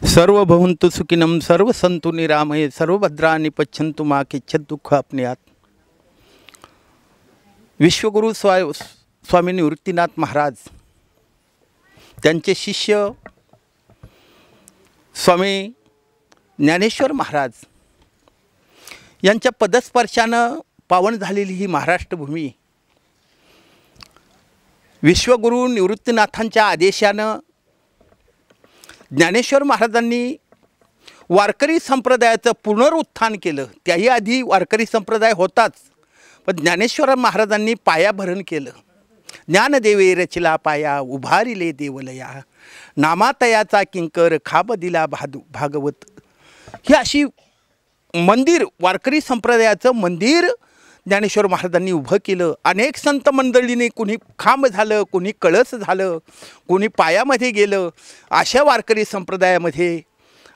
सर्व भवन्तु सुखिनं सर्व संतु निरामये सर्व भद्राणि पश्यन्तु मा किंचित् दुःख अपनेयात्। विश्वगुरु स्वामी निवृत्तीनाथ महाराज त्यांचे शिष्य स्वामी ज्ञानेश्वर महाराज यांच्या पदस्पर्शानं पावन झालेली ही महाराष्ट्रभूमी विश्वगुरु निवृत्तीनाथांच्या आदेशानं ज्ञानेश्वर महाराजांनी वारकरी संप्रदायाचं पुनरुत्थान केलं। त्याही आधी वारकरी संप्रदाय होताच, पण ज्ञानेश्वर महाराजांनी पायाभरण केलं। ज्ञानदेवे रचिला पाया उभारिले देवलया, नामातयाचा किंकर खाब दिला भागवत। ही अशी मंदिर, वारकरी संप्रदायाचं मंदिर ज्ञानेश्वर महाराजांनी उभं केलं। अनेक संत मंडळींनी कुणी खांब झालं, कुणी कळस झालं, कुणी पायामध्ये गेलं। अशा वारकरी संप्रदायामध्ये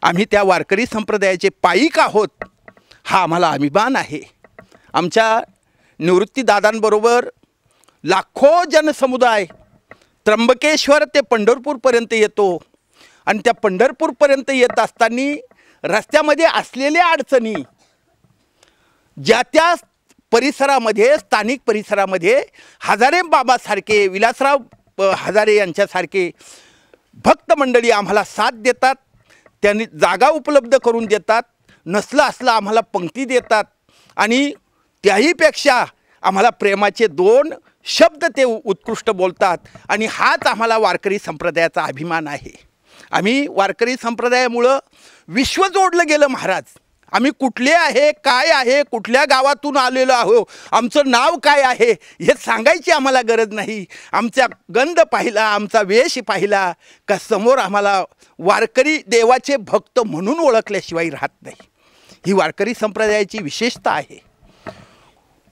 आम्ही त्या वारकरी संप्रदायाचे पाईक आहोत, हा आम्हाला अभिमान आहे। आमच्या निवृत्तीदादांबरोबर लाखो जनसमुदाय त्र्यंबकेश्वर ते पंढरपूरपर्यंत येतो आणि त्या पंढरपूरपर्यंत येत असताना रस्त्यामध्ये असलेल्या अडचणी ज्या त्या परिसरामध्ये, स्थानिक परिसरामध्ये हजारे बाबासारखे, विलासराव हजारे यांच्यासारखे भक्त मंडळी आम्हाला साथ देतात। त्यांनी जागा उपलब्ध करून देतात, नसलं असलं आम्हाला पंक्ती देतात आणि त्याहीपेक्षा आम्हाला प्रेमाचे दोन शब्द ते उत्कृष्ट बोलतात आणि हाच आम्हाला वारकरी संप्रदायाचा अभिमान आहे। आम्ही वारकरी संप्रदायामुळं विश्व जोडलं गेलं महाराज। आम्ही कुठले आहे, काय आहे, कुठल्या गावातून आलेलो आहो, आमचं नाव काय आहे हे सांगायची आम्हाला गरज नाही। आमचा गंध पाहिला, आमचा वेश पाहिला का समोर आम्हाला वारकरी देवाचे भक्त म्हणून ओळखल्याशिवाय राहत नाही। ही वारकरी संप्रदायाची विशेषता आहे।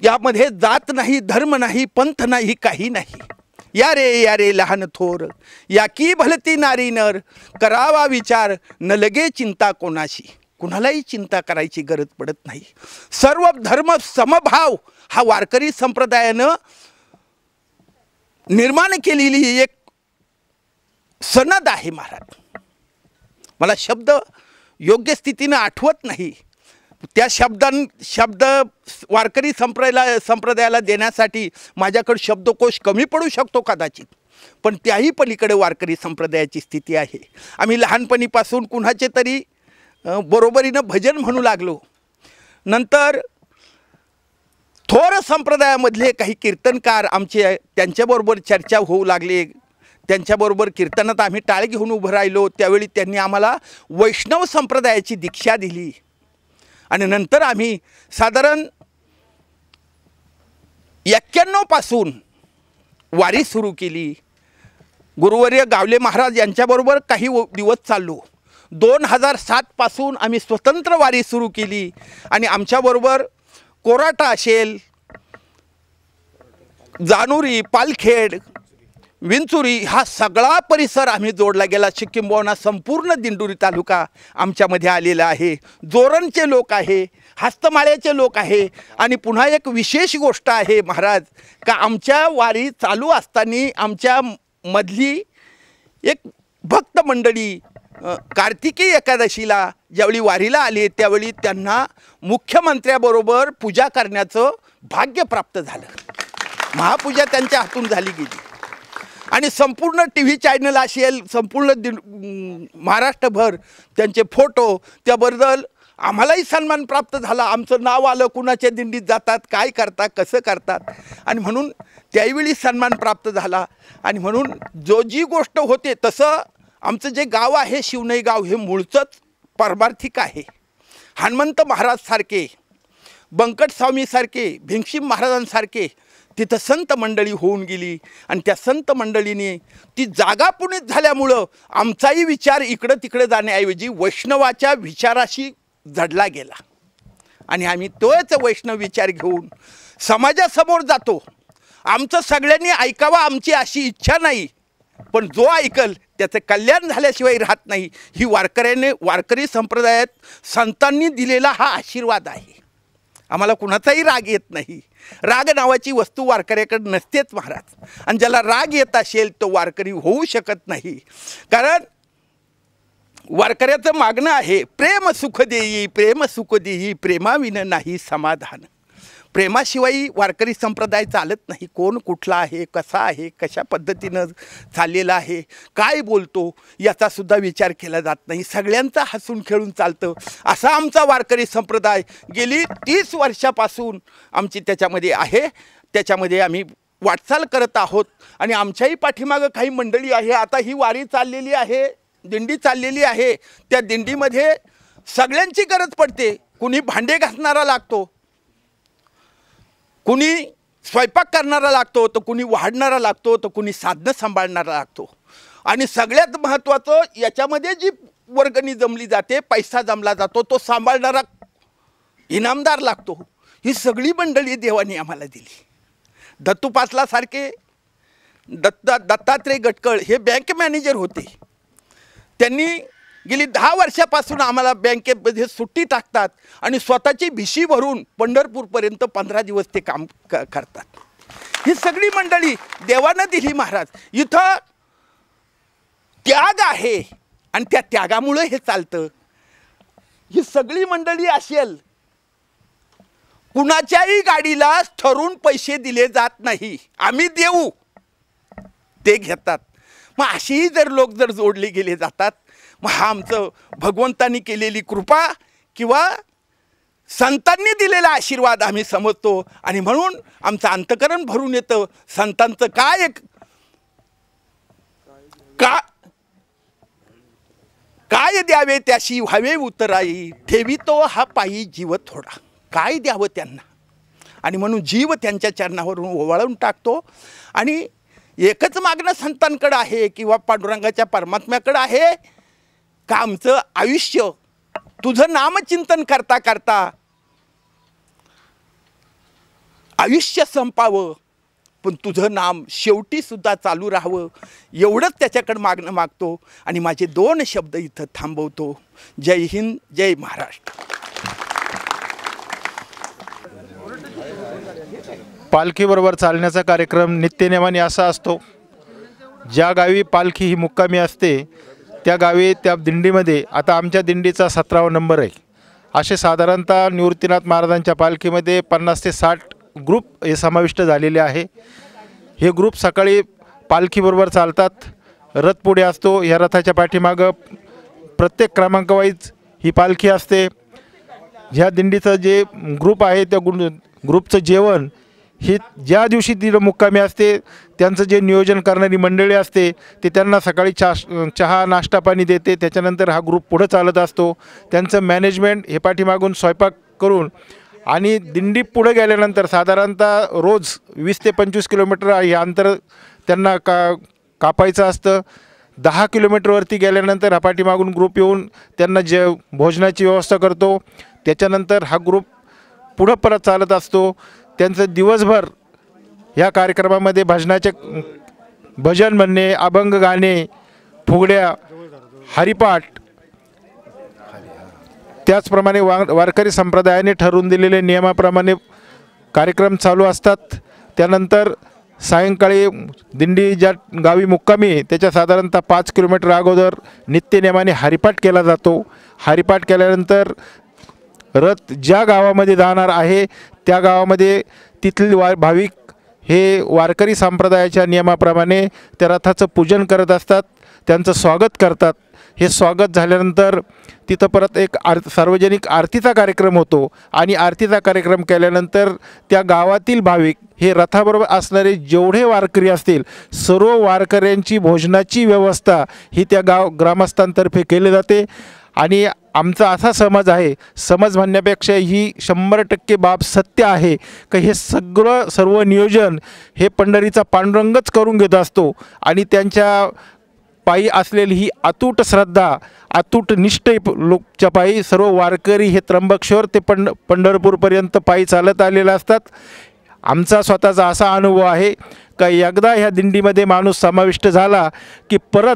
यामध्ये जात नाही, धर्म नाही, पंथ नाही, काही नाही। या रे लहान थोर, या की भलती नारी नर, करावा विचार न लगे चिंता कोणाशी। कुणालाही चिंता करायची गरज पडत नाही। सर्व धर्म समभाव हा वारकरी संप्रदायानं निर्माण केलेली एक सनद आहे महाराज। मला शब्द योग्य स्थितीने आठवत नाही, त्या शब्द वारकरी संप्रदायाला देण्यासाठी माझ्याकडे शब्दकोश कमी पडू शकतो कदाचित, पण त्याही पलीकडे वारकरी संप्रदायाची स्थिती आहे। आम्ही लहानपणीपासून कुणाचे तरी बरोबरीनं भजन म्हणू लागलो। नंतर थोर संप्रदायामधले काही कीर्तनकार आमचे त्यांच्याबरोबर चर्चा होऊ लागले। त्यांच्याबरोबर कीर्तनात आम्ही टाळ घेऊन उभं राहिलो। त्यावेळी त्यांनी आम्हाला वैष्णव संप्रदायाची दीक्षा दिली आणि नंतर आम्ही साधारण 91 पासून वारी सुरू केली। गुरुवर्य गावले महाराज यांच्याबरोबर काही दिवस चाललो। 2007 पासून आम्ही स्वतंत्र वारी सुरू केली आणि आमच्याबरोबर कोराटा असेल, जानोरी, पालखेड, विंचुरी हा सगळा परिसर आम्ही जोडला गेला। किंबहुना संपूर्ण दिंडोरी तालुका आमच्यामध्ये आलेला आहे। जोरणचे लोक आहे, हस्तमाळ्याचे लोक आहे आणि पुन्हा एक विशेष गोष्ट आहे महाराज का आमच्या वारी चालू असताना आमच्या मधली एक भक्त मंडळी कार्तिकी एकादशीला ज्यावेळी वारीला आले त्यावेळी त्यांना मुख्यमंत्र्याबरोबर पूजा करण्याचं भाग्य प्राप्त झालं। महापूजा त्यांच्या हातून झाली गेली आणि संपूर्ण TV चॅनल असेल, संपूर्ण महाराष्ट्रभर त्यांचे फोटो, त्याबद्दल आम्हालाही सन्मान प्राप्त झाला। आमचं नाव आलं, कुणाच्या दिंडीत जातात, काय करतात, कसं करतात आणि म्हणून त्यावेळी सन्मान प्राप्त झाला। आणि म्हणून जी गोष्ट होते तसं आमचं जे गाव आहे शिवनई गाव हे मूळचंच परमार्थिक आहे। हनुमंत महाराज सारखे, बंकट स्वामी सारखे, भिंगशिम महाराजांसारखे तिथं संत मंडळी होऊन गेली आणि त्या संत मंडळीने ती जागा पुनीत झाल्यामुळं आमचाही विचार इकडं तिकडे जाण्याऐवजी वैष्णवाच्या विचाराशी जडला गेला आणि आम्ही तोच वैष्णव विचार घेऊन समाजासमोर जातो। आमचं सगळ्यांनी ऐकावा आमची अशी इच्छा नाही, पण जो ऐकल त्याचं कल्याण झाल्याशिवाय राहत नाही। ही वारकरी संप्रदायात संतांनी दिलेला हा आशीर्वाद आहे। आम्हाला कुणाचाही राग येत नाही। राग नावाची वस्तू वारकऱ्याकडे नसतेच महाराज, आणि ज्याला राग येत असेल तो वारकरी होऊ शकत नाही। कारण वारकऱ्याचं मागणं आहे, प्रेम सुख देई, प्रेम सुख देई, प्रेमाविन नाही समाधान. प्रेमाशिवाय वारकरी संप्रदाय चालत नाही. कोण कुठला आहे, कसा आहे, कशा पद्धतीनं चाललेला आहे, काय बोलतो याचासुद्धा विचार केला जात नाही. सगळ्यांचा हसून खेळून चालतं असा आमचा वारकरी संप्रदाय गेली 30 वर्षापासून आमची त्याच्यामध्ये आहे. त्याच्यामध्ये आम्ही वाटचाल करत आहोत आणि आमच्याही पाठीमागं काही मंडळी आहे. आता ही वारी चाललेली आहे, दिंडी चाललेली आहे. त्या दिंडीमध्ये सगळ्यांची गरज पडते. कुणी भांडे घासणारा लागतो, कुणी स्वयंपाक करणारा लागतो, तर कुणी वाढणारा लागतो, तर कुणी साधनं सांभाळणारा लागतो. आणि सगळ्यात महत्त्वाचं याच्यामध्ये जी वर्गणी जमली जाते, पैसा जमला जातो, तो सांभाळणारा इनामदार लागतो. ही सगळी मंडळी देवाने आम्हाला दिली. दत्तू पासलासारखे दत्तात्रय गटकळ हे बँक मॅनेजर होते. त्यांनी गेली 10 वर्षापासून आम्हाला बँकेमध्ये सुट्टी टाकतात आणि स्वतःची भिशी भरून पंढरपूरपर्यंत 15 दिवस ते काम करतात. ही सगळी मंडळी देवानं दिली महाराज. इथं त्याग आहे आणि त्या त्यागामुळे हे चालतं. ही सगळी मंडळी असेल, कुणाच्याही गाडीला ठरून पैसे दिले जात नाही. आम्ही देऊ, ते घेतात. मग अशीही जर लोक जर जोडले गेले जातात, मग हा आमचं भगवंतांनी केलेली कृपा किंवा संतांनी दिलेला आशीर्वाद आम्ही समजतो. आणि म्हणून आमचं अंतकरण भरून येतं. संतांचं काय द्यावे त्याशी व्हावे उतराई, ठेवितो हा पायी जीव थोडा. काय द्यावं त्यांना, आणि म्हणून जीव त्यांच्या चरणावरून ओवाळून टाकतो. आणि एकच मागणं संतांकडं आहे किंवा पांडुरंगाच्या परमात्म्याकडं आहे का आमचं आयुष्य तुझं नामचिंतन करता करता आयुष्य संपावं, पण तुझं नाम शेवटी सुद्धा चालू राहावं, एवढंच त्याच्याकडं मागणं मागतो. आणि माझे 2 शब्द इथं थांबवतो. जय हिंद, जय महाराष्ट्र. पालखीबरोबर चालण्याचा कार्यक्रम नित्यनेमाने असा असतो. ज्या गावी पालखी ही मुक्कामी असते त्या गावी त्या दिंडीमध्ये, आता आमच्या दिंडीचा 17वा नंबर आहे, असे साधारणतः निवृत्तीनाथ महाराजांच्या पालखीमध्ये 50 ते 60 ग्रुप हे समाविष्ट झालेले आहे. हे ग्रुप सकाळी पालखीबरोबर चालतात. रथ पुढे असतो. या रथाच्या पाठीमागं प्रत्येक क्रमांकवाईज ही पालखी असते. ह्या दिंडीचं जे ग्रुप आहे त्या ग्रुपचं जेवण ही ज्या दिवशी ती मुक्कामी असते त्यांचं जे नियोजन करणारी मंडळी असते ते त्यांना सकाळी चहा नाश्ता पाणी देते. त्याच्यानंतर हा ग्रुप पुढं चालत असतो. त्यांचं मॅनेजमेंट हे पाठीमागून स्वयंपाक करून आणि दिंडी पुढे गेल्यानंतर साधारणतः रोज 20 ते 25 किलोमीटर हे अंतर त्यांना कापायचं असतं. 10 किलोमीटरवरती गेल्यानंतर हा पाठीमागून ग्रुप येऊन त्यांना भोजनाची व्यवस्था करतो. त्याच्यानंतर हा ग्रुप पुढं परत चालत असतो. त्यांचं दिवसभर ह्या कार्यक्रमामध्ये भजन म्हणणे, अभंग गाणे, फुगड्या, हरिपाठ, त्याचप्रमाणे वारकरी संप्रदायाने ठरवून दिलेले नियमाप्रमाणे कार्यक्रम चालू असतात. त्यानंतर सायंकाळी दिंडी ज्या गावी मुक्कामी आहे त्याच्या साधारणतः 5 किलोमीटर अगोदर नित्यनेमाने हरिपाठ केला जातो. हरिपाठ केल्यानंतर रथ ज्या गावामध्ये जाणार आहे त्या गावामध्ये तिथले भाविक हे वारकरी संप्रदायाच्या नियमाप्रमाणे त्या रथाचं पूजन करत असतात, त्यांचं स्वागत करतात. हे स्वागत झाल्यानंतर तिथं परत एक सार्वजनिक आरतीचा कार्यक्रम होतो आणि आरतीचा कार्यक्रम केल्यानंतर त्या गावातील भाविक हे रथाबरोबर असणारे जेवढे वारकरी असतील सर्व वारकऱ्यांची भोजनाची व्यवस्था ही त्या ग्रामस्थांतर्फे केली जाते. आणि आमचा असा समज आहे, समज म्हणण्यापेक्षा ही 100% बाब सत्य आहे की हे सर्व नियोजन हे पंढरीचा पांडुरंगच करून घेत असतो. आणि त्यांच्या पायी असलेली ही अतूट श्रद्धा, अतूट निष्ठे लोकच्या पायी सर्व वारकरी हे त्र्यंबकेश्वर ते पंढरपूरपर्यंत पायी चालत आलेले असतात. आमचा स्वतःचा असा अनुभव आहे का एकदा ह्या दिंडीमध्ये माणूस समाविष्ट झाला की परत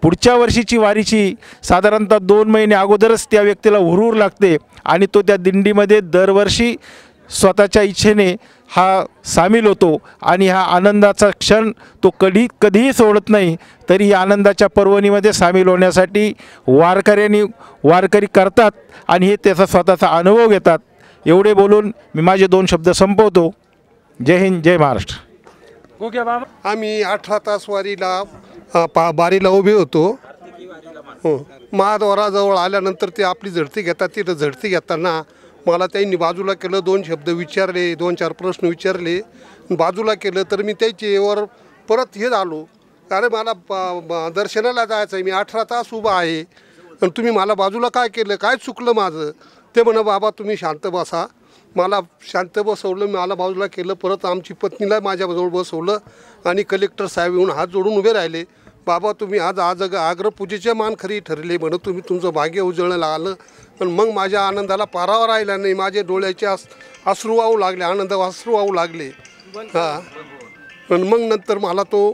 पुढच्या वर्षीची वारीची साधारणतः 2 महिने अगोदरच त्या व्यक्तीला हुरूर लागते आणि तो त्या दिंडीमध्ये दरवर्षी स्वतःच्या इच्छेने हा सामील होतो आणि हा आनंदाचा क्षण तो कधीही सोडत नाही. तरी या आनंदाच्या पर्वणीमध्ये सामील होण्यासाठी वारकरी करतात आणि हे त्याचा स्वतःचा अनुभव घेतात. एवढे बोलून मी माझे 2 शब्द संपवतो. जय हिंद, जय महाराष्ट्र. आम्ही 18 तास वारीला बारीला उभे होतो. हो, महाद्वाराजवळ आल्यानंतर ते आपली झडती घेतात. तिथं झडती घेताना मला त्यांनी बाजूला केलं, 2 शब्द विचारले, 2-4 प्रश्न विचारले, बाजूला केलं. तर मी त्याच्यावर परत हे झालो, अरे मला दर्शनाला जायचं आहे, मी 18 तास उभा आहे आणि तुम्ही मला बाजूला काय केलं, काय चुकलं माझं. ते म्हणा बाबा तुम्ही शांत बसा. मला शांत बसवलं, मला बाजूला केलं. परत आमची पत्नीला माझ्याजवळ बसवलं आणि कलेक्टर साहेब येऊन हात जोडून उभे राहिले. बाबा तुम्ही आज आग्रपूजेचे मानकरी ठरले म्हणून तुम्ही तुमचं भाग्य उजळलं आलं. पण मग माझ्या आनंदाला पारावा राहिला नाही. माझे डोळ्याचे अश्रू वाहू लागले, आनंद अश्रू वाहू लागले. हां, पण मग नंतर मला तो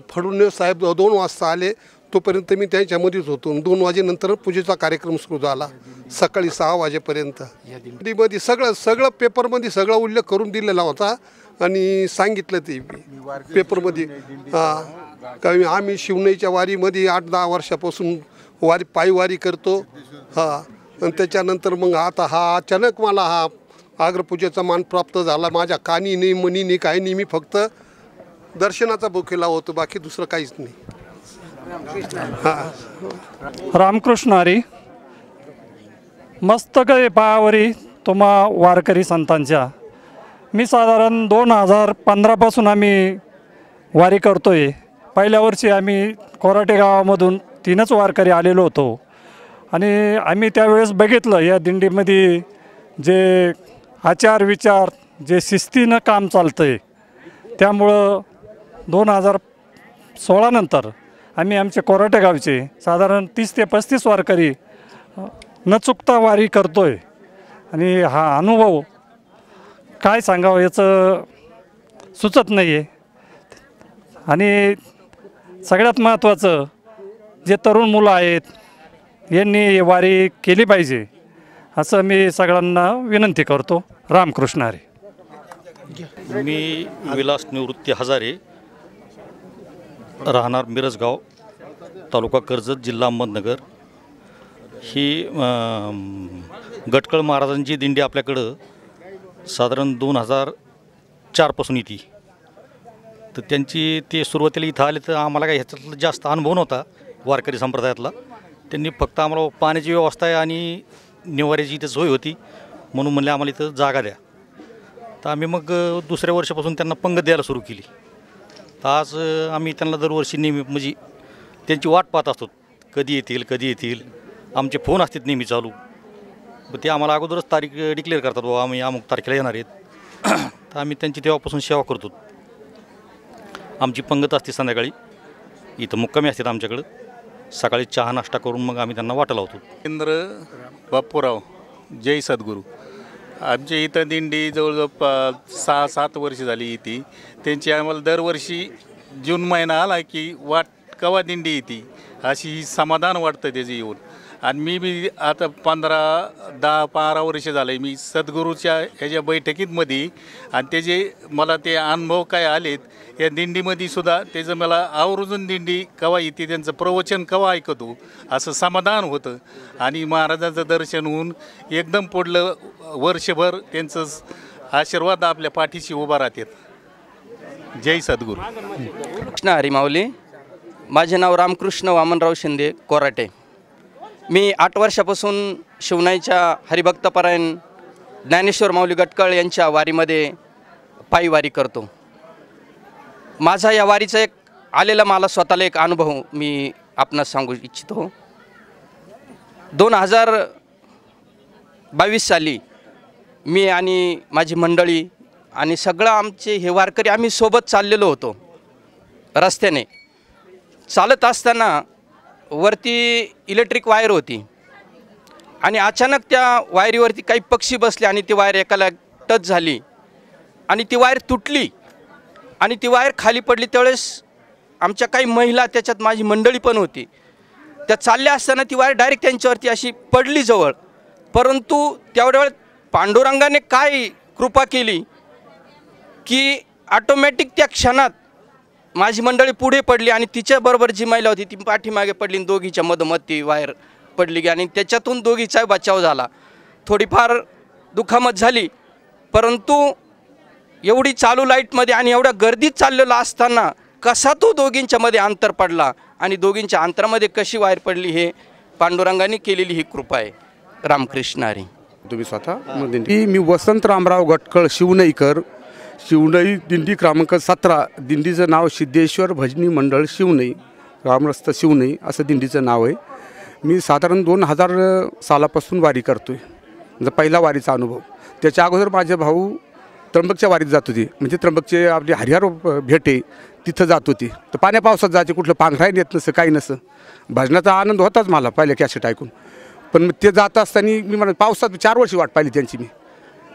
फडणवीस साहेब 2 वाजता आले. तोपर्यंत मी त्यांच्यामध्येच होतो. 2 वाजेनंतर पूजेचा कार्यक्रम सुरू झाला, सकाळी 6 वाजेपर्यंत. मध्ये सगळं पेपरमध्ये सगळा उल्लेख करून दिलेला होता आणि सांगितलं ते पेपरमध्ये. हां, कारण आम्ही शिवनेच्या वारीमध्ये 8-10 वर्षापासून पायी वारी करतो. हां, आणि त्याच्यानंतर मग आता हा अचानक मला हा आग्रपूजेचा मान प्राप्त झाला. माझ्या कानीने मनीने काही नाही, मी फक्त दर्शनाचा भुकेला होतो, बाकी दुसरं काहीच नाही. रामकृष्ण हरी. मस्तक पायावरी तुम्हा वारकरी संतांच्या. मी साधारण 2015पासून आम्ही वारी करतो आहे. पहिल्या वर्षी आम्ही कोराटे गावामधून 3च वारकरी आलेलो होतो आणि आम्ही त्यावेळेस बघितलं या दिंडीमध्ये जे आचार विचार, जे शिस्तीनं काम चालतं आहे. त्यामुळं 2016 नंतर आम्ही आमचे कोराटे गावचे साधारण 30 ते 35 वारकरी न चुकता वारी करतो आहे. आणि हा अनुभव काय सांगावं याचं सुचत नाही आहे. आणि सगळ्यात महत्त्वाचं जे तरुण मुलं आहेत यांनी वारी केली पाहिजे असं मी सगळ्यांना विनंती करतो. रामकृष्ण हरी. मी विलास निवृत्ती हजारे, राहणार मिरजगाव, तालुका कर्जत, जिल्हा अहमदनगर. ही गटकळ महाराजांची दिंडी आपल्याकडं साधारण 2004पासून येते. तर त्यांची ते सुरुवातीला इथं आले तर आम्हाला काही ह्याच्यातला जास्त अनुभव नव्हता वारकरी संप्रदायातला. त्यांनी फक्त आम्हाला पाण्याची व्यवस्था आहे आणि निवाऱ्याची इथं सोय होती म्हणून म्हणले आम्हाला इथं जागा द्या. तर आम्ही मग 2ऱ्या वर्षापासून त्यांना पंगत द्यायला सुरू केली. तर आज आम्ही त्यांना दरवर्षी नेहमी म्हणजे त्यांची वाट पाहत असतो, कधी येतील. आमचे फोन असतात नेहमी चालू. मग ते आम्हाला अगोदरच तारीख डिक्लेअर करतात, बाबा आम्ही अमुक तारखेला येणार आहेत. तर आम्ही त्यांची तेव्हापासून सेवा करतो. आमची पंगत असते संध्याकाळी, इथं मुक्कामी असतात आमच्याकडं. सकाळी चहा नाश्ता करून मग आम्ही त्यांना वाटा लावतो. इंद्र बापूराव, जय सद्गुरू. आमच्या इथं दिंडी जवळजवळ 6-7 वर्ष झाली येते. त्यांची आम्हाला दरवर्षी जून महिना आला की वाट कवा दिंडी येते अशी समाधान वाटतं त्याचं येऊन. आणि मी बी आता 15-10-12 वर्ष झाले मी सद्गुरूच्या ह्याच्या बैठकीमध्ये. आणि त्याचे मला ते अनुभव काय आलेत या दिंडीमध्ये सुद्धा, त्याचं मला आवर्जून दिंडी कवा येते, त्यांचं प्रवचन कवा ऐकतो असं समाधान होतं. आणि महाराजांचं दर्शन होऊन एकदम पुढलं वर्षभर त्यांचं आशीर्वाद आपल्या पाठीशी उभा राहतात. जय सद्गुरू. कृष्ण हरी माऊली. माझे नाव रामकृष्ण वामनराव शिंदे, कोराटे. मी 8 वर्षापासून शिवनाईच्या हरिभक्तपरायण ज्ञानेश्वर माऊली गटकळ यांच्या वारीमध्ये पायी वारी करतो. माझा या वारीचा एक आलेला मला स्वतःला एक अनुभव मी आपणास सांगू इच्छितो. 2022 साली मी आणि माझी मंडळी आणि सगळं आमचे हे वारकरी आम्ही सोबत चाललेलो होतो. रस्त्याने चालत असताना वरती इलेक्ट्रिक वायर होती आणि अचानक त्या वायरीवरती काही पक्षी बसले आणि ती वायर एकाला टच झाली आणि ती वायर तुटली आणि ती वायर खाली पडली. त्यावेळेस आमच्या काही महिला, त्याच्यात माझी मंडळी पण होती, त्या चालल्या असताना ती वायर डायरेक्ट त्यांच्यावरती अशी पडली जवळ. परंतु तेवढ्या वेळ पांडुरंगाने काय कृपा केली की ऑटोमॅटिक त्या क्षणात माझी मंडळी पुढे पडली आणि तिच्याबरोबर जी महिला होती ती पाठीमागे पडली आणि दोघीच्या मधोमध ती वायर पडली आणि त्याच्यातून दोघीचा बचाव झाला. थोडीफार दुखामत झाली, परंतु एवढी चालू लाईटमध्ये आणि एवढ्या गर्दीत चाललेला असताना कसा तो दोघींच्या मध्ये अंतर पडला आणि दोघींच्या अंतरामध्ये कशी वायर पडली हे पांडुरंगाने केलेली ही कृपा आहे. रामकृष्ण हरी. तुम्ही स्वतः मी वसंत रामराव गटकळ शिवनईकर, शिवनई दिंडी क्रमांक 17. दिंडीचं नाव सिद्धेश्वर भजनी मंडळ शिवनई, रामरस्त शिवनई असं दिंडीचं नाव आहे. मी साधारण 2000 सालापासून वारी करतो आहे. म्हणजे पहिला वारीचा अनुभव. त्याच्या अगोदर माझे भाऊ त्र्यंबकच्या वारीत जात होते. म्हणजे त्र्यंबकचे आपले हरिहर भेटे तिथं जात होती. तर पाण्या पावसात जायचे, कुठलं पांघराय येत नसं काही नसं. भजनाचा आनंद होताच मला पहिल्या कॅसेट ऐकून. पण ते जात असताना मी म्हणा पावसात 4 वर्षी वाट पाहिली त्यांची. मी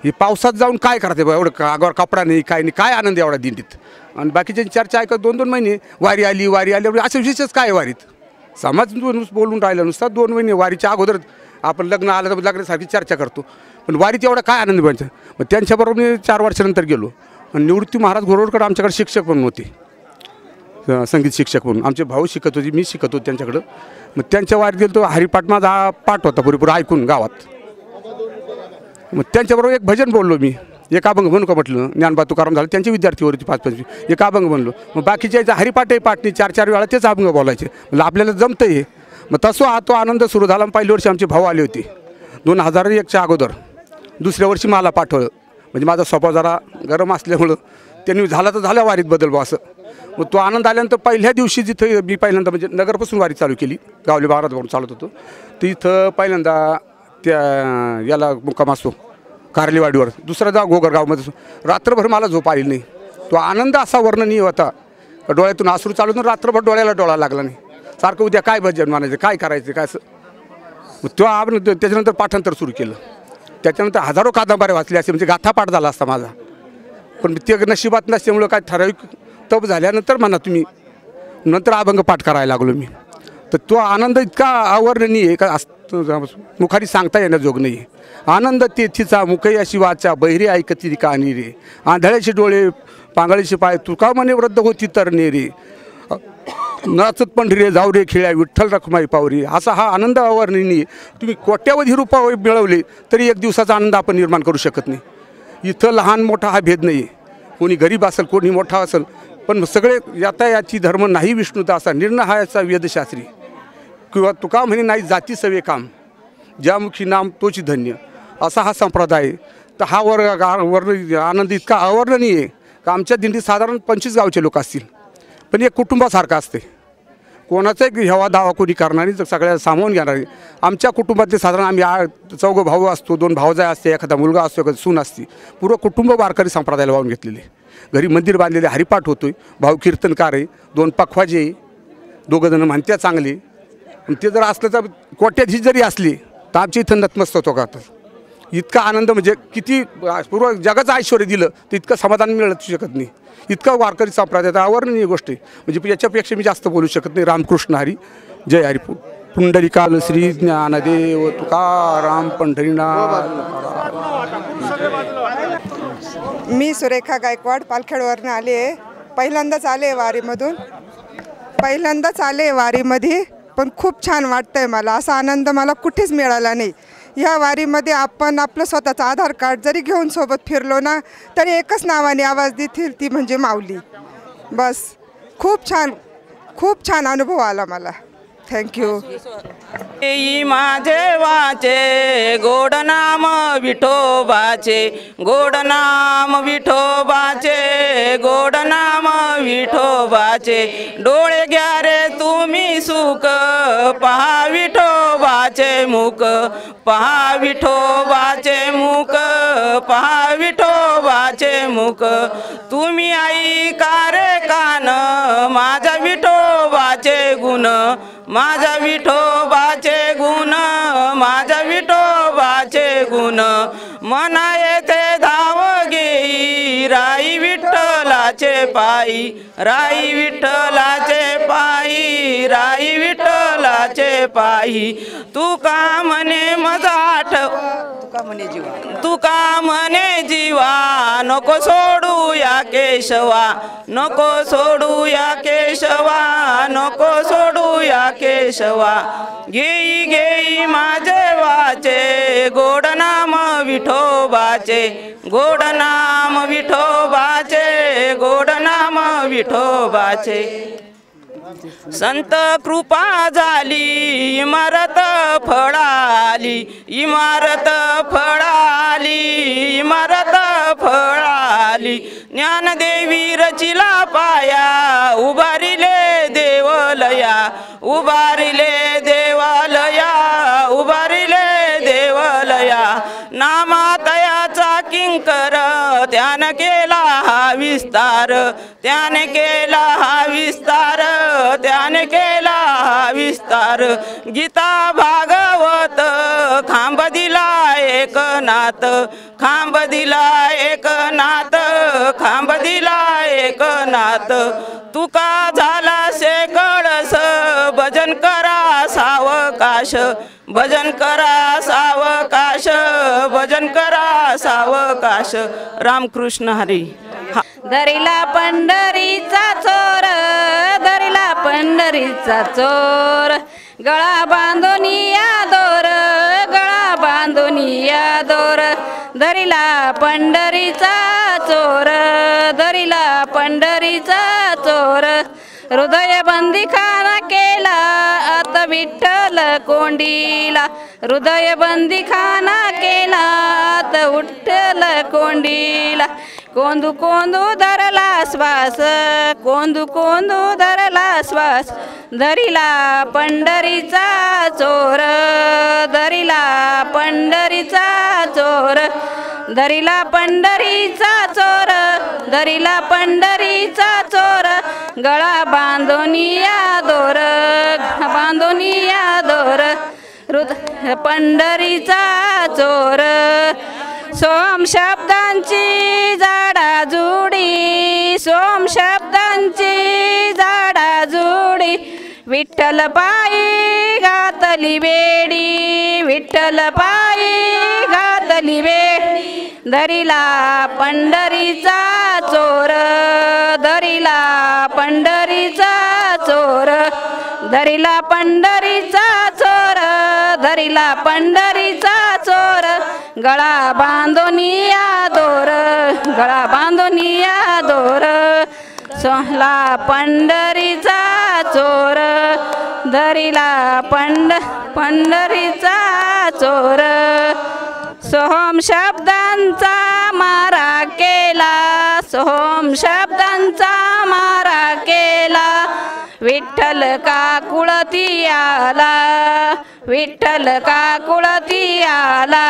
हे पावसात जाऊन काय करते बा, एवढं अंगावर कपडा नाही काय नाही, काय आनंद एवढा दिंडीत. आणि बाकीच्या चर्चा ऐकत 2-2 महिने वारी आली असं विशेषच काय वारीत. समाज बोलून राहिला नुसता 2 महिने. वारीच्या अगोदर आपण लग्न आलं तर लग्नासारखी चर्चा करतो, पण वारीत एवढा काय आनंद व्हायचा. मग त्यांच्याबरोबर मी 4 वर्षानंतर गेलो. आणि निवृत्ती महाराज घोरवडकर आमच्याकडे शिक्षक म्हणून होते, संगीत शिक्षक म्हणून. आमचे भाऊ शिकत होते, मी शिकत होते त्यांच्याकडं. मग त्यांच्या वारीत गेलो तो हरिपाठ माझा पाठ होता पुरेपूर ऐकून गावात. मग त्यांच्याबरोबर एक भजन बोललो मी. एक अभंग म्हणू का म्हटलं, ज्ञानबा तुकाराम झालं त्यांचे विद्यार्थी होते 5-5. एक अभंग म्हणलो. मग बाकीच्या याचा हरिपाठही पाठणी 4-4 वेळा तेच अभंग बोलायचे. म्हणजे आपल्याला जमतं हे. मग तसं तो आनंद सुरू झाला. पहिल्या वर्षी आमचे भाऊ आले होते 2001च्या अगोदर. दुसऱ्या वर्षी मला पाठवलं. म्हणजे माझा स्वभाव जरा गरम असल्यामुळं त्यांनी झाला तर झाला वारीत बदल बा असं. मग तो आनंद आल्यानंतर पहिल्या दिवशी जिथं मी पहिल्यांदा म्हणजे नगरपासून वारी चालू केली, गावले महाराजवरून चालत होतो. तर इथं पहिल्यांदा त्या याला मुक्काम असतो कारलीवाडीवर. दुसरा जा गोगरगावमध्ये. रात्रभर मला झोप आली नाही. तो आनंद असा वर्णनीय होता. डोळ्यातून आसरू चालू तर रात्रभर डोळ्याला डोळा लागला नाही. सारखं उद्या काय भजन म्हणायचं, काय करायचं, काय असं. मग तो आपण त्याच्यानंतर पाठांतर सुरू केलं. त्याच्यानंतर हजारो कादंबऱ्या वाचल्या असे, म्हणजे गाथापाठ झाला असता माझा. पण ते नशिबात नसल्यामुळं काय ठराविक तप झाल्यानंतर म्हणा तुम्ही नंतर अभंग पाठ करायला लागलो मी. तर तो आनंद इतका अवर्णनीय आहे का मुखारी सांगता येण्याजोग नाही. आनंद तेथीचा मुखई अशी वाचा, बहिरे ऐकती कहाणी रे. आंधळ्याचे डोळे पांगळीचे पाय, तुका म्हणे वृद्ध होती तरणे रे. नाचत पंढरी जाऊ रे खेळ्या, विठ्ठल रखमाई पावरी. असा हा आनंद अवर्णनीय. तुम्ही कोट्यावधी रुपये मिळवले तरी एक दिवसाचा आनंद आपण निर्माण करू शकत नाही. इथं लहान मोठा हा भेद नाही. कोणी गरीब असेल, कोणी मोठा असेल, पण सगळे याची धर्म नाही विष्णुता असा निर्णय हा याचा वेदशास्त्री. किंवा तुका म्हणे नाही जाती सवे काम, ज्यामुखी नाम तोची धन्य, असा हा संप्रदाय. तर हा वर्ण आनंद इतका अवर्णनीय आहे का आमच्या दिंडीत साधारण 25 गावचे लोक असतील, पण एक कुटुंबासारखं असते. कोणाचा एक हेवा दावा कोणी करणारी, सगळ्या सामावून घेणारी. आमच्या कुटुंबातले साधारण आम्ही 4 भाऊ असतो, 2 भावजाय असते, एखादा मुलगा असतो, एखादी सून असते. पूर्ण कुटुंब वारकरी संप्रदायाला वाहून घेतलेले. घरी मंदिर बांधलेले, हरिपाठ होतोय, भाऊ कीर्तनकार आहे, 2 पखवाजे आहे, 2 जण म्हणत्या चांगले. ते जर असलं तर कोट्याधीश जरी असली तर आमच्या इथं नतमस्तक होतात. इतका आनंद म्हणजे किती पूर्व जगाचं ऐश्वर दिलं तर इतकं समाधान मिळत शकत नाही. इतका वारकरी संप्रदायात अवर्णनीय गोष्ट आहे. म्हणजे याच्यापेक्षा मी जास्त बोलू शकत नाही. रामकृष्ण हरी. जय हरी. पुंडलिकाल श्री ज्ञानदेव तुकाराम पंढरीनाथ. मी सुरेखा गायकवाड पालखेडवरनं आले आहे. पहिल्यांदाच आले वारीमध्ये, पण खूप छान वाटतंय मला. असा आनंद मला कुठेच मिळाला नाही. ह्या वारीमध्ये आपण आपलं स्वतःचं आधार कार्ड जरी घेऊन सोबत फिरलो ना तरी एकच नावाने आवाज देतील, ती म्हणजे माऊली. बस खूप छान अनुभव आला मला. थँक्यू. माझे वाचे गोड नाम विठोबाचे, गोड नाम विठोबाचे, गोड नाम विठोबाचे. डोळे घ्या रे तुम्ही सुख, पहा विठोबाचे मुख, पहा विठोबाचे मुख, पहा विठोबाचे मुख. तुम्ही ऐका रे कान माझ्या विठोबाचे गुण, माझ्या विठोबाचे गुण, माझ्या विठोबाचे गुण. मना येथे धाव घेई राई विठ्ठला विठ्ठलाचे पायी, राई विठ्ठलाचे पायी, राई विठ्ठलाचे पायी. तुका म्हणे माझा आठव, तुका म्हणे जीवा, नको सोडू या केशवा, नको सोडू या केशवा, नको सोडू या केशवा. घेई घेई माझे वाचे, गोड नाम विठोबाचे, गोड नाम विठोबाचे, गोड नाम विठोबाचे. संत कृपा झाली, इमारत फळाली, इमारत फळाली, इमारत फळाली. ज्ञानदेवी रचिला पाया, उभारिले देवालया, उभारिले देवालया, उभारिले देवालया. नामातयाचा किंकर, त्यानं केला हा विस्तार, त्याने केला हा विस्तार, त्याने केला हा विस्तार. गीता भागवत खांब दिला एकनाथ, खांब दिला एकनाथ, खांब दिला एकनाथ. तुका झाला से कळस, भजन करा सावकाश, भजन करा सावकाश, भजन करा सावकाश. रामकृष्ण हरी. दरीला पंढरीचा चोर, दरीला पंढरीचा चोर, गळा बांधून या दोर, गळा बांधून या दोर. दरीला पंढरीचा चोर, दरीला पंढरीचा चोर. हृदय बंदीखाना केला आत विठ्ठल कोंडीला, हृदय बंदीखाना केला आत विठ्ठल कोंडीला. कोंदू कोंदू धरला श्वास, कोंदू कोंदू धरला श्वास. दरीला पंढरीचा चोर, दरीला पंढरीचा चोर, दरीला पंढरीचा चोर, दरीला पंढरीचा चोर. गळा बांधून या दोर, बांधून या दोर. पंढरीचा चोर. सोम शब्दांची जाडाजुडी, सोम शब्दांची जाडाजुडी. विठ्ठल पायी घातली बेडी, विठ्ठल पायी घातली बेडी. दरीला पंढरीचा चोर, दरीला पंढरीचा चोर, दरीला पंढरीचा चोर, दरीला पंढरीचा चोर. गळा बांधून या दोर, गळा बांधून या दोर. सोहला पंढरीचा चोर, दरीला पंढरीचा चोर. सोहम शब्दांचा मारा केला, सोहम शब्दांचा मारा केला. विठ्ठल का कुळती आला, विठ्ठल का कुळती आला.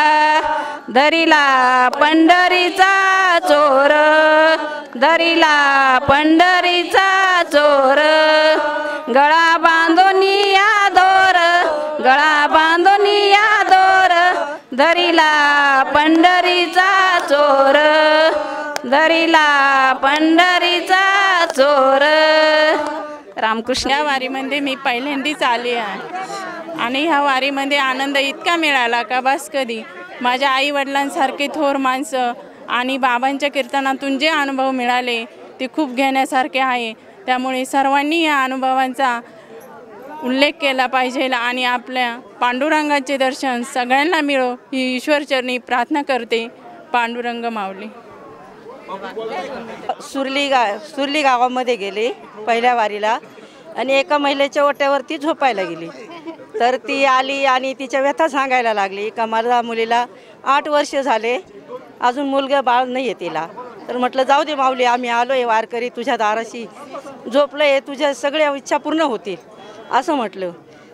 दरीला पंढरीचा चोर, दरीला पंढरीचा चोर. गळा बांधून या दोर, गळा बांधून या दोर. दरीला पंढरीचा चोर, दरीला पंढरीचा चोर. रामकृष्ण. या वारीमध्ये मी पहिल्यांदाच आले आहे आणि ह्या वारीमध्ये आनंद इतका मिळाला का बस कधी. माझ्या आईवडिलांसारखे थोर माणसं आणि बाबांच्या कीर्तनातून जे अनुभव मिळाले ते खूप घेण्यासारखे आहे. त्यामुळे सर्वांनी या अनुभवांचा उल्लेख केला पाहिजे आणि आपल्या पांडुरंगाचे दर्शन सगळ्यांना मिळो ही ईश्वरचरणी प्रार्थना करते. पांडुरंग माऊली. सुरली गावामध्ये गेले पहिल्या वारीला आणि एका महिलेच्या ओट्यावरती झोपायला गेली. तर ती आली आणि तिच्या व्यथा सांगायला लागली का माझ्या मुलीला 8 वर्ष झाले अजून मुलगा बाळ नाही आहे तिला. तर म्हटलं जाऊ दे माऊली, आम्ही आलो आहे वारकरी तुझ्या दाराशी, झोपलं आहे, तुझ्या सगळ्या इच्छा पूर्ण होतील असं म्हटलं.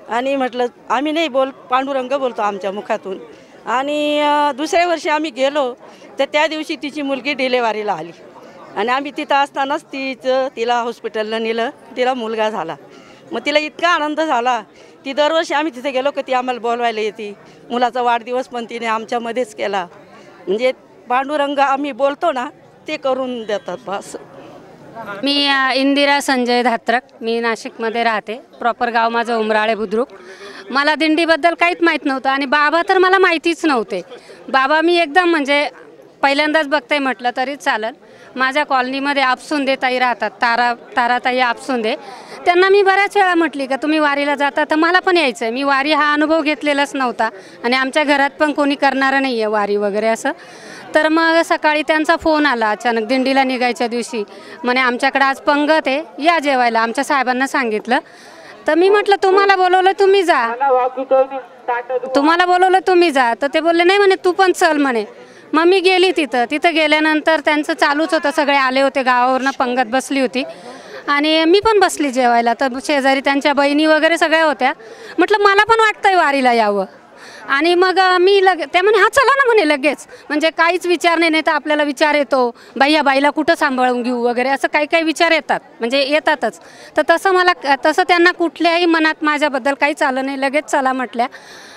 आणि म्हटलं आम्ही नाही पांडुरंग बोलतो आमच्या मुखातून. आणि दुसऱ्या वर्षी आम्ही गेलो तर त्या दिवशी तिची मुलगी डिलेवरीला आली आणि आम्ही तिथं असतानाच तिला हॉस्पिटलला नेलं, तिला मुलगा झाला. मग तिला इतका आनंद झाला. ती दरवर्षी आम्ही तिथे गेलो की ती आम्हाला बोलवायला येते. मुलाचा वाढदिवस पण तिने आमच्यामध्येच केला. म्हणजे पांडुरंग आम्ही बोलतो ना ते करून देतात बस. मी इंदिरा संजय धात्रक, मी नाशिकमध्ये राहते. प्रॉपर गाव माझं उमराळे बुद्रुक. मला दिंडीबद्दल काहीच माहीत नव्हतं आणि बाबा तर मला माहितीच नव्हते. बाबा मी एकदम म्हणजे पहिल्यांदाच बघते म्हटलं तरी चालेल. माझ्या कॉलनीमध्ये आपसुंदे ताई राहतात, ताराताई आपसुंदे. त्यांना मी बऱ्याच वेळा म्हटली का तुम्ही वारीला जाता तर मला पण यायचं आहे. मी वारी हा अनुभव घेतलेलाच नव्हता आणि आमच्या घरात पण कोणी करणारं नाही आहे वारी वगैरे असं. तर मग सकाळी त्यांचा फोन आला अचानक दिंडीला निघायच्या दिवशी. म्हणे आमच्याकडे आज पंगत आहे, या जेवायला. आमच्या साहेबांना सांगितलं. तर मी म्हटलं तुम्हाला बोलवलं तुम्ही जा, तुम्हाला बोलवलं तुम्ही जा. तर ते बोलले नाही म्हणे तू पण चल म्हणे. मग मी गेली तिथं गेल्यानंतर त्यांचं चालूच होतं. सगळे आले होते गावावरनं, पंगत बसली होती आणि मी पण बसली जेवायला. तर शेजारी त्यांच्या बहिणी वगैरे सगळ्या होत्या. म्हटलं मला पण वाटतंय वारीला यावं. आणि मग मी त्या म्हणे हा चला ना म्हणे लगेच. म्हणजे काहीच विचार नाही तर आपल्याला विचार येतो बाई या बाईला कुठं सांभाळून घेऊ वगैरे असं काही विचार येतात, म्हणजे येतातच. तर तसं त्यांना कुठल्याही मनात माझ्याबद्दल काहीच आलं नाही. लगेच चला म्हटल्या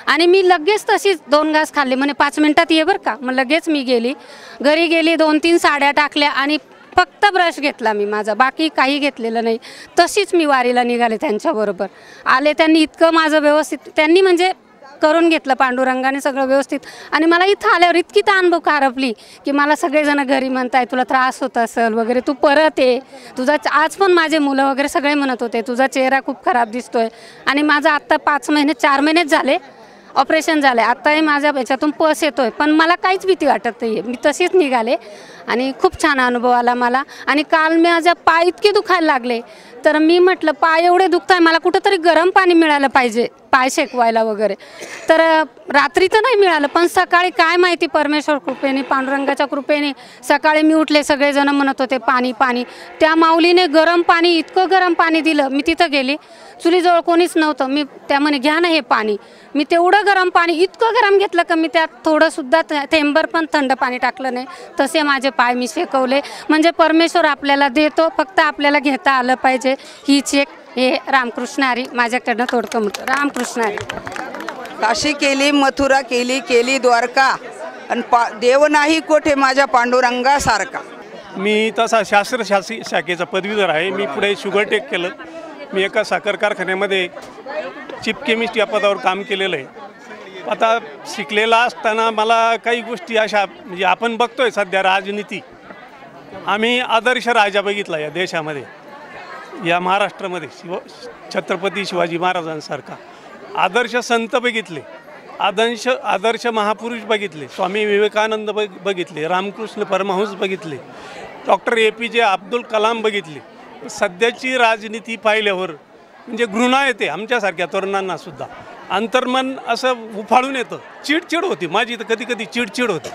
आणि मी लगेच तशीच 2 घास खाल्ले. म्हणे 5 मिनिटात ये बरं का. मग लगेच मी गेली, घरी गेली, 2-3 साड्या टाकल्या आणि फक्त ब्रश घेतला मी माझा, बाकी काही घेतलेलं नाही. तशीच मी वारीला निघाले त्यांच्याबरोबर. आले त्यांनी इतकं माझं व्यवस्थित त्यांनी म्हणजे करून घेतलं पांडुरंगाने सगळं व्यवस्थित. आणि मला इथं आल्यावर इतकी ताणभूक हरपली की मला सगळेजण घरी म्हणताय तुला त्रास होत असेल वगैरे, तू परत ये. तुझा आज पण माझे मुलं वगैरे सगळे म्हणत होते तुझा चेहरा खूप खराब दिसतोय. आणि माझं आत्ता 4 महिनेच झाले ऑपरेशन झालं. आत्ताही माझ्या याच्यातून पस येतोय पण मला काहीच भीती वाटत नाही. मी तशीच निघाले आणि खूप छान अनुभव आला मला. आणि काल माझ्या पाय इतके दुखायला लागले तर मी म्हटलं पाय एवढे दुखताय मला कुठंतरी गरम पाणी मिळालं पाहिजे पाय शेकवायला वगैरे. तर रात्री तर नाही मिळालं पण सकाळी काय माहिती परमेश्वर कृपेने पांडुरंगाच्या कृपेने सकाळी मी उठले, सगळेजण म्हणत होते पाणी पाणी. त्या माऊलीने गरम पाणी, इतकं गरम पाणी दिलं. मी तिथं गेली, चुलीजवळ कोणीच नव्हतं. मी त्या म्हणे घ्या ना हे पाणी. मी तेवढं गरम पाणी इतकं गरम घेतलं का मी त्यात थोडंसुद्धा थेंबर पण थंड पाणी टाकलं नाही. तसे माझे पाय मी शेकवले. म्हणजे परमेश्वर आपल्याला देतो, फक्त आपल्याला घेता आलं पाहिजे. हीच एक हे रामकृष्ण हरी माझ्याकडनं थोडकं म्हणतो. रामकृष्ण हरी. काशी केली, मथुरा केली, केली द्वारका आणि देव नाही कोठे माझ्या पांडुरंगासारखा. मी तसा शास्त्रशास्त्री शाखेचा पदवीधर आहे. मी पुढे शुगर टेक केलं. मी एका साखर कारखान्यामध्ये चीफ केमिस्ट या पदावर काम केलेलं आहे. आता शिकलेला असताना मला काही गोष्टी अशा म्हणजे आपण बघतोय सध्या राजनीती. आम्ही आदर्श राजा बघितला या देशामध्ये, या महाराष्ट्रामध्ये. छत्रपती शिवाजी महाराजांसारखा आदर्श संत बघितले, आदर्श महापुरुष बघितले, स्वामी विवेकानंद बघितले, रामकृष्ण परमहंस बघितले, डॉक्टर APJ अब्दुल कलाम बघितले. सध्याची राजनीती पाहिल्यावर म्हणजे घृणा येते आमच्यासारख्या तरुणांना सुद्धा. अंतर्मन असं उफाळून येतं. चिडचिड होती माझी तर कधी चिडचिड होती.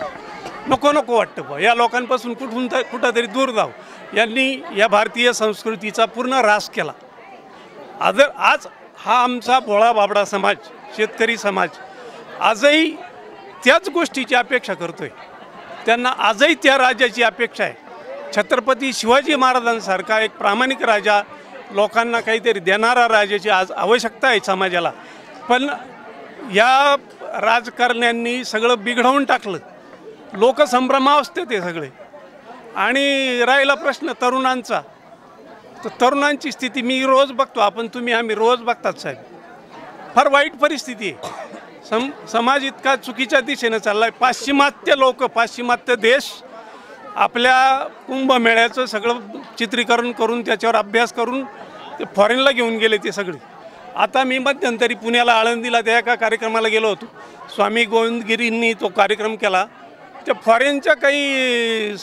नको वाटतं बा या लोकांपासून कुठंतरी दूर जाऊ. यांनी या भारतीय संस्कृतीचा पूर्ण ह्रास केला. आज हा आमचा भोळा बाबडा समाज, शेतकरी समाज आजही त्याच गोष्टीची अपेक्षा करतोय. त्यांना आजही त्या राजाची अपेक्षा आहे. छत्रपती शिवाजी महाराजांसारखा एक प्रामाणिक राजा, लोकांना काहीतरी देणारा राजाची आज आवश्यकता आहे समाजाला. पण या राजकारण्यांनी सगळं बिघडवून टाकलं. लोकसंभ्रमावस्थेत ते सगळे. आणि राहिला प्रश्न तरुणांचा, तर तरुणांची स्थिती मी रोज बघतो. आम्ही रोज बघतात साहेब. फार वाईट परिस्थिती आहे. समाज इतका चुकीच्या दिशेनं चालला आहे. पाश्चिमात्य देश आपल्या कुंभमेळ्याचं सगळं चित्रीकरण करून त्याच्यावर अभ्यास करून ते फॉरेनला घेऊन गेले ते सगळे. आता मी मध्यंतरी पुण्याला आळंदीला त्या एका कार्यक्रमाला गेलो होतो. स्वामी गोविंदगिरींनी तो कार्यक्रम केला. त्या फॉरेनच्या काही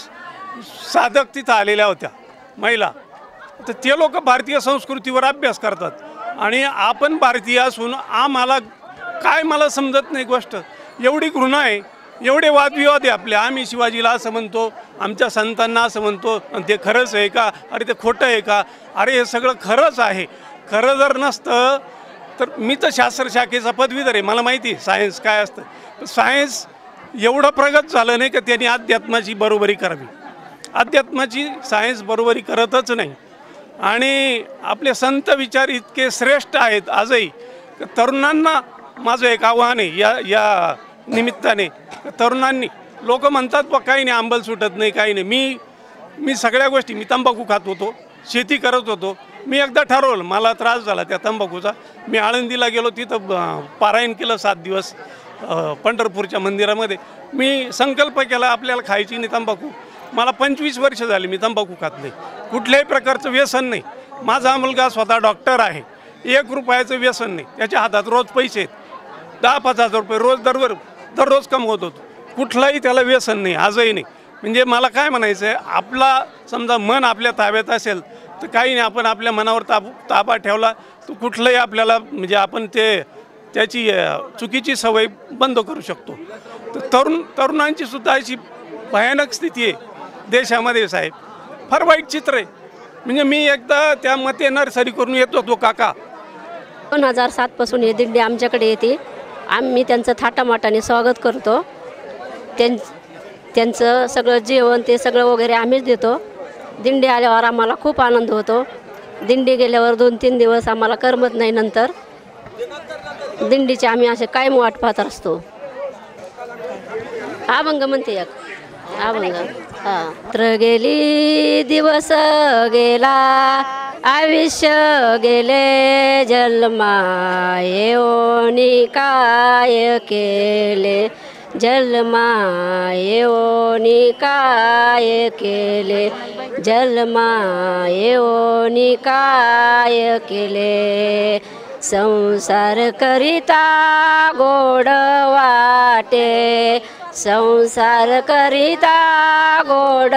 साधक तिथं आलेल्या होत्या महिला. तर ते लोक भारतीय संस्कृतीवर अभ्यास करतात आणि आपण भारतीय असून आम्हाला काय, मला समजत नाही गोष्ट. एवढी घृणा आहे, एवढे वादविवाद आहे आपले. आम्ही शिवाजीला असं म्हणतो, आमच्या संतांना असं म्हणतो, आणि ते खरंच आहे का, अरे ते खोटं आहे का, अरे हे सगळं खरंच आहे. खरं जर नसतं तर मी तर शास्त्रशाखेचा पदवीधर आहे, मला माहिती आहे सायन्स काय असतं. सायन्स एवढं प्रगत झालं नाही का त्यांनी अध्यात्माची बरोबरी करावी. अध्यात्माची सायन्स बरोबरी करतच नाही. आणि आपले संत विचार इतके श्रेष्ठ आहेत आजही. तरुणांना माझं एक आव्हान आहे या निमित्ताने. तरुणांनी, लोक म्हणतात बा काही नाही, अंबल सुटत नाही, काही नाही. मी मी सगळ्या गोष्टी, मी तंबाखू खात होतो, शेती करत होतो. मी एकदा ठरवलं, मला त्रास झाला त्या तंबाखूचा. मी आळंदीला गेलो, तिथं पारायण केलं 7 दिवस पंढरपूरच्या मंदिरामध्ये. मी संकल्प केला आपल्याला खायची नाही तंबाखू. मला 25 वर्ष झाली मी तंबाखू खात नाही, कुठल्याही प्रकारचं व्यसन नाही. माझा मुलगा स्वतः डॉक्टर आहे, 1 रुपयाचं व्यसन नाही. त्याच्या हातात रोज पैसे आहेत, 10-5 हजार रुपये रोज दररोज कमवत होतो. कुठलाही त्याला व्यसन नाही, आजही नाही. म्हणजे मला काय म्हणायचं आहे, आपला समजा मन आपल्या ताब्यात असेल तर काही नाही, आपण आपल्या मनावर ताबा ठेवला तर कुठलंही आपल्याला म्हणजे आपण त्याची चुकीची सवय बंद करू शकतो. तर तरुणांची सुद्धा अशी भयानक स्थिती आहे देशामध्ये साहेब, फार वाईट चित्र आहे. म्हणजे मी एकदा त्या मते नर्सरी करून येत होतो काका. 2007 पासून हे दिंडी आमच्याकडे येते. आम्ही त्यांचं थाटामाटाने स्वागत करतो. त्यांचं सगळं जेवण ते सगळं वगैरे आम्हीच देतो. दिंडी आल्यावर आम्हाला खूप आनंद होतो. दिंडी गेल्यावर 2-3 दिवस आम्हाला करमत नाही. नंतर दिंडीचे आम्ही असे कायम वाट पाहत असतो. अभंग म्हणते एक अभंग. रात्र गेली दिवस गेला आयुष्य गेले जन्मा येऊनी काय केले जन्मा येऊनी काय केले जन्मा येऊनी काय केले संसार करिता गोड वाटे संसार करिता गोड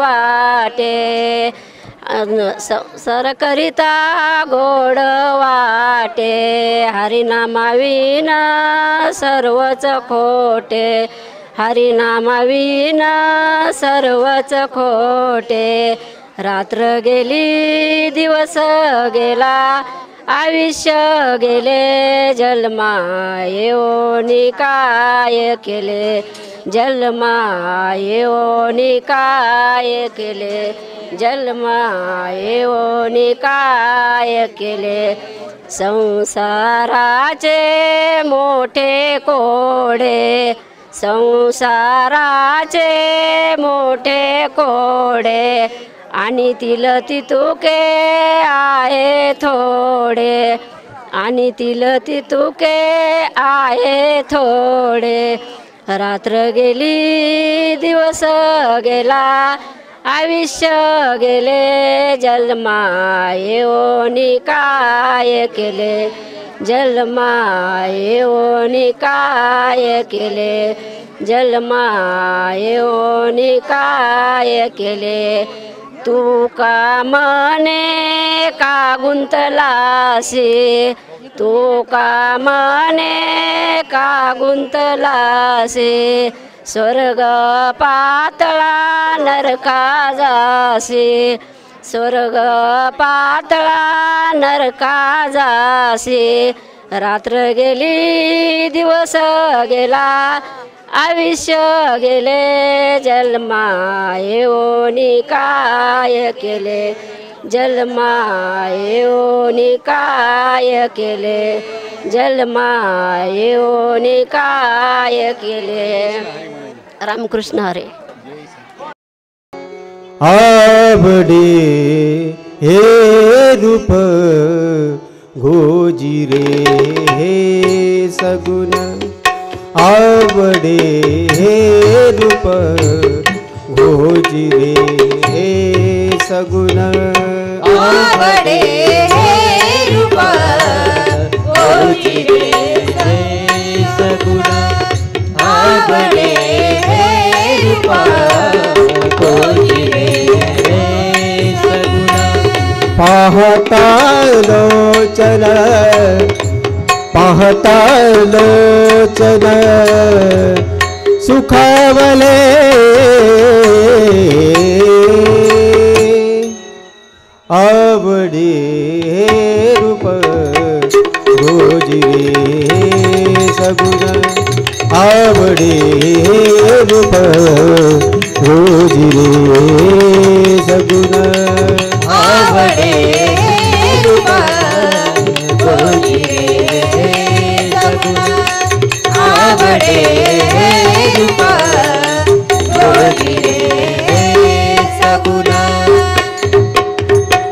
वाटे संसार करिता गोड वाटे हरिनामाविना सर्वच खोटे हरिनामाविना सर्वच खोटे रात्र गेली दिवस गेला आयुष्य गेले जन्मा येऊनी काय केले जन्मा येऊनी काय केले जन्मा येऊनी काय केले संसाराचे मोठे कोडे संसाराचे मोठे कोडे आणि तिल तितुके आहे थोडे आणि तिल तितुके आहे थोडे रात्र गेली दिवस गेला आयुष्य गेले जन्मा येऊनी काय केले जन्मा येऊनी काय केले जन्मा येऊनी काय केले तू का मने का गुंतलासी तू का मने का गुंतलासी स्वर्ग पातळा नरका जासी स्वर्ग पातळा नरका जासी रात्र गेली दिवस गेला आयुष्य गेले जन्मा येऊनी काय केले जन्मा येऊनी काय केले जन्मा येऊनी काय केले रामकृष्ण हरे आवडे हे रूप घोजिरे हे सगुण आवडे हे रूप घोजिरे हे सगुण आवडे हे रूप घोजिरे हे सगुण आवडे हे रूप घोजिरे हे सगुण पाहता लोचन पाहता लोचन सुखावले आवडे हे रूप घोजिरे सगुण आवडे हे रूप घोजिरे सगुण आवडे हे रूप घोजिरे आवडे हे रूप घोजिरे सगुण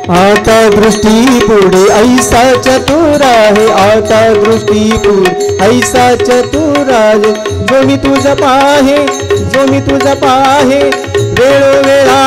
आता दृष्टी पुढे ऐसा चतुर आहे, आता दृष्टी पुढे ऐसा चतुर आहे. जो मी तुझ पाहे, जो मी तुझ पाहे वेळोवेळा